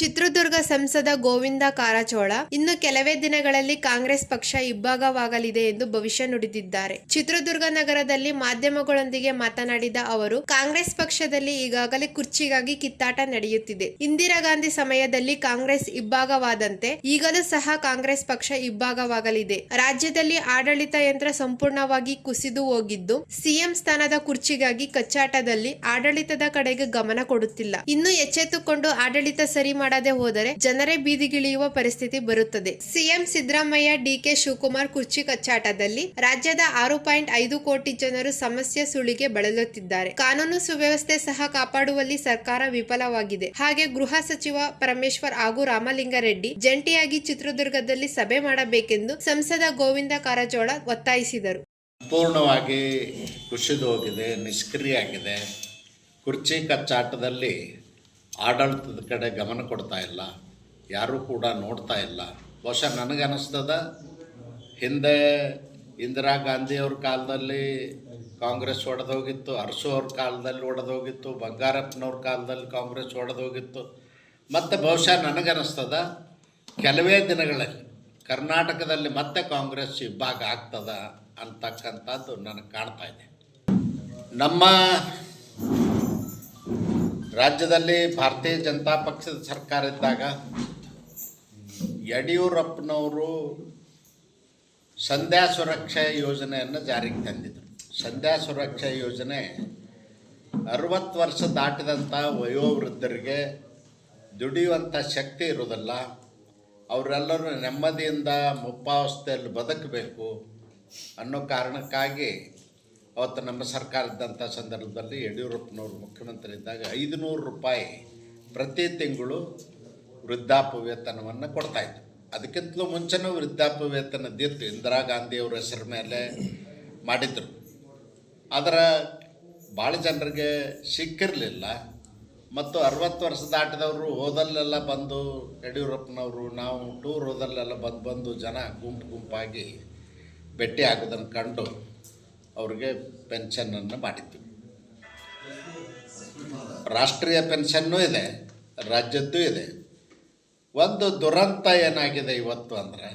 ಚಿತ್ರದುರ್ಗ ಸಂಸದ ಗೋವಿಂದ ಕಾರಜೋಳ ಇನ್ನು ಕೆಲವೇ ದಿನಗಳಲ್ಲಿ ಕಾಂಗ್ರೆಸ್ ಪಕ್ಷ ಇಬ್ಬಾಗವಾಗಲಿದೆ ಎಂದು ಭವಿಷ್ಯ ನುಡಿದಿದ್ದಾರೆ. ಚಿತ್ರದುರ್ಗ ನಗರದಲ್ಲಿ ಮಾಧ್ಯಮಗಳೊಂದಿಗೆ ಮಾತನಾಡಿದ ಅವರು, ಕಾಂಗ್ರೆಸ್ ಪಕ್ಷದಲ್ಲಿ ಈಗಾಗಲೇ ಕುರ್ಚಿಗಾಗಿ ಕಿತ್ತಾಟ ನಡೆಯುತ್ತಿದೆ. ಇಂದಿರಾ ಗಾಂಧಿ ಸಮಯದಲ್ಲಿ ಕಾಂಗ್ರೆಸ್ ಇಬ್ಬಾಗವಾದಂತೆ ಈಗಲೂ ಸಹ ಕಾಂಗ್ರೆಸ್ ಪಕ್ಷ ಇಬ್ಬಾಗವಾಗಲಿದೆ. ರಾಜ್ಯದಲ್ಲಿ ಆಡಳಿತ ಯಂತ್ರ ಸಂಪೂರ್ಣವಾಗಿ ಕುಸಿದು ಹೋಗಿದ್ದು, ಸಿಎಂ ಸ್ಥಾನದ ಕುರ್ಚಿಗಾಗಿ ಕಚ್ಚಾಟದಲ್ಲಿ ಆಡಳಿತದ ಕಡೆಗೆ ಗಮನ ಕೊಡುತ್ತಿಲ್ಲ. ಇನ್ನು ಎಚ್ಚೆತ್ತುಕೊಂಡು ಆಡಳಿತ ಸರಿ ಮಾಡದೆ ಹೋದರೆ ಜನರೇ ಬೀದಿಗಿಳಿಯುವ ಪರಿಸ್ಥಿತಿ ಬರುತ್ತದೆ. ಸಿಎಂ ಸಿದ್ದರಾಮಯ್ಯ, ಡಿಕೆ ಶಿವಕುಮಾರ್ ಕುರ್ಚಿ ಕಚ್ಚಾಟದಲ್ಲಿ ರಾಜ್ಯದ 6.5 ಕೋಟಿ ಜನರು ಸಮಸ್ಯೆ ಸುಳಿಗೆ ಬಳಲುತ್ತಿದ್ದಾರೆ. ಕಾನೂನು ಸುವ್ಯವಸ್ಥೆ ಸಹ ಕಾಪಾಡುವಲ್ಲಿ ಸರ್ಕಾರ ವಿಫಲವಾಗಿದೆ. ಹಾಗೆ ಗೃಹ ಸಚಿವ ಪರಮೇಶ್ವರ್ ಹಾಗೂ ರಾಮಲಿಂಗಾರೆಡ್ಡಿ ಜಂಟಿಯಾಗಿ ಚಿತ್ರದುರ್ಗದಲ್ಲಿ ಸಭೆ ಮಾಡಬೇಕೆಂದು ಸಂಸದ ಗೋವಿಂದ ಕಾರಜೋಳ ಒತ್ತಾಯಿಸಿದರು. ಸಂಪೂರ್ಣವಾಗಿ ಕುಸಿದು ಹೋಗಿದೆ, ನಿಷ್ಕ್ರಿಯ ಆಗಿದೆ. ಕುರ್ಚಿ ಕಚ್ಚಾಟದಲ್ಲಿ ಆಡಳಿತದ ಕಡೆ ಗಮನ ಕೊಡ್ತಾ ಇಲ್ಲ, ಯಾರೂ ಕೂಡ ನೋಡ್ತಾ ಇಲ್ಲ. ಬಹುಶಃ ನನಗನ್ನಿಸ್ತದ, ಹಿಂದೆ ಇಂದಿರಾ ಗಾಂಧಿಯವ್ರ ಕಾಲದಲ್ಲಿ ಕಾಂಗ್ರೆಸ್ ಒಡೆದೋಗಿತ್ತು, ಅರಸು ಅವ್ರ ಕಾಲದಲ್ಲಿ ಒಡೆದೋಗಿತ್ತು, ಬಂಗಾರಪ್ಪನವ್ರ ಕಾಲದಲ್ಲಿ ಕಾಂಗ್ರೆಸ್ ಒಡೆದೋಗಿತ್ತು. ಮತ್ತು ಬಹುಶಃ ನನಗನ್ನಿಸ್ತದ, ಕೆಲವೇ ದಿನಗಳಲ್ಲಿ ಕರ್ನಾಟಕದಲ್ಲಿ ಮತ್ತೆ ಕಾಂಗ್ರೆಸ್ ಇಬ್ಬಾಗ ಆಗ್ತದ ಅಂತಕ್ಕಂಥದ್ದು ನನಗೆ ಕಾಣ್ತಾ ಇದೆ. ನಮ್ಮ ರಾಜ್ಯದಲ್ಲಿ ಭಾರತೀಯ ಜನತಾ ಪಕ್ಷದ ಸರ್ಕಾರ ಇದ್ದಾಗ ಯಡಿಯೂರಪ್ಪನವರು ಸಂಧ್ಯಾ ಸುರಕ್ಷಾ ಯೋಜನೆಯನ್ನು ಜಾರಿಗೆ ತಂದಿದ್ದರು. ಸಂಧ್ಯಾ ಸುರಕ್ಷಾ ಯೋಜನೆ 60 ವರ್ಷ ದಾಟಿದಂಥ ವಯೋವೃದ್ಧರಿಗೆ ದುಡಿಯುವಂಥ ಶಕ್ತಿ ಇರೋದಿಲ್ಲ. ಅವರೆಲ್ಲರೂ ನೆಮ್ಮದಿಯಿಂದ ಮುಪ್ಪಾವಸ್ಥೆಯಲ್ಲಿ ಬದುಕಬೇಕು ಅನ್ನೋ ಕಾರಣಕ್ಕಾಗಿ ಅವತ್ತು ನಮ್ಮ ಸರ್ಕಾರ ಇದ್ದಂಥ ಸಂದರ್ಭದಲ್ಲಿ ಯಡಿಯೂರಪ್ಪನವರು ಮುಖ್ಯಮಂತ್ರಿ ಇದ್ದಾಗ 500 ರೂಪಾಯಿ ಪ್ರತಿ ತಿಂಗಳು ವೃದ್ಧಾಪ್ಯ ವೇತನವನ್ನು ಕೊಡ್ತಾಯಿದ್ರು. ಅದಕ್ಕಿಂತಲೂ ಮುಂಚೆನೂ ವೃದ್ಧಾಪ್ಯ ವೇತನದಿತ್ತು, ಇಂದಿರಾ ಗಾಂಧಿಯವ್ರ ಹೆಸರ ಮೇಲೆ ಮಾಡಿದರು. ಆದರೆ ಭಾಳ ಜನರಿಗೆ ಸಿಕ್ಕಿರಲಿಲ್ಲ. ಮತ್ತು 60 ವರ್ಷ ದಾಟಿದವರು ಹೋದಲ್ಲೆಲ್ಲ ಬಂದು ಯಡಿಯೂರಪ್ಪನವರು ನಾವು ಟೂರ್ ಹೋದಲ್ಲೆಲ್ಲ ಬಂದು ಜನ ಗುಂಪಾಗಿ ಭೇಟಿ ಆಗೋದನ್ನು ಕಂಡು ಅವ್ರಿಗೆ ಪೆನ್ಷನನ್ನು ಮಾಡಿದ್ವಿ. ರಾಷ್ಟ್ರೀಯ ಪೆನ್ಷನ್ನೂ ಇದೆ, ರಾಜ್ಯದ್ದು ಇದೆ. ಒಂದು ದುರಂತ ಏನಾಗಿದೆ ಇವತ್ತು ಅಂದರೆ,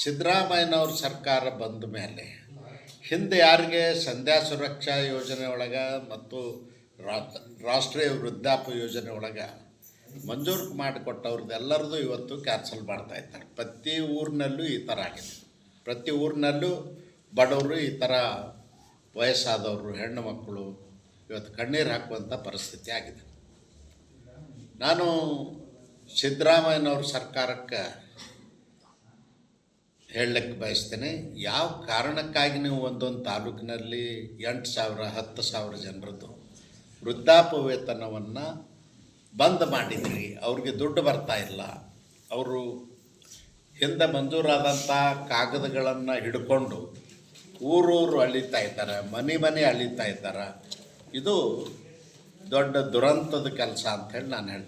ಸಿದ್ದರಾಮಯ್ಯನವ್ರ ಸರ್ಕಾರ ಬಂದ ಮೇಲೆ ಹಿಂದೆ ಯಾರಿಗೆ ಸಂಧ್ಯಾ ಸುರಕ್ಷಾ ಯೋಜನೆ ಒಳಗೆ ಮತ್ತು ರಾಷ್ಟ್ರೀಯ ವೃದ್ಧಾಪ್ಯ ಯೋಜನೆ ಒಳಗೆ ಮಂಜೂರು ಮಾಡಿಕೊಟ್ಟವ್ರದ್ದು ಎಲ್ಲರದು ಇವತ್ತು ಕ್ಯಾನ್ಸಲ್ ಮಾಡ್ತಾಯಿದ್ದಾರೆ. ಪ್ರತಿ ಊರಿನಲ್ಲೂ ಈ ಥರ ಆಗಿದೆ. ಪ್ರತಿ ಊರಿನಲ್ಲೂ ಬಡವರು, ಈ ಥರ ವಯಸ್ಸಾದವರು, ಹೆಣ್ಣು ಮಕ್ಕಳು ಇವತ್ತು ಕಣ್ಣೀರು ಹಾಕುವಂಥ ಪರಿಸ್ಥಿತಿ ಆಗಿದೆ. ನಾನು ಸಿದ್ದರಾಮಯ್ಯನವ್ರ ಸರ್ಕಾರಕ್ಕೆ ಹೇಳಲಿಕ್ಕೆ ಬಯಸ್ತೇನೆ, ಯಾವ ಕಾರಣಕ್ಕಾಗಿ ನೀವು ಒಂದೊಂದು ತಾಲೂಕಿನಲ್ಲಿ 8,000 10,000 ಜನರದ್ದು ವೃದ್ಧಾಪ್ಯ ವೇತನವನ್ನು ಬಂದ್ ಮಾಡಿದ್ರಿ. ಅವ್ರಿಗೆ ದುಡ್ಡು ಬರ್ತಾ ಇಲ್ಲ. ಅವರು ಹಿಂದೆ ಮಂಜೂರಾದಂಥ ಕಾಗದಗಳನ್ನು ಹಿಡ್ಕೊಂಡು ಊರೂರು ಅಳೀತಾ ಇದ್ದಾರೆ, ಮನೆ ಅಳೀತಾ ಇದ್ದಾರೆ. ಇದು ದೊಡ್ಡ ದುರಂತದ ಕೆಲಸ ಅಂಥೇಳಿ ನಾನು ಹೇಳ್ತೀನಿ.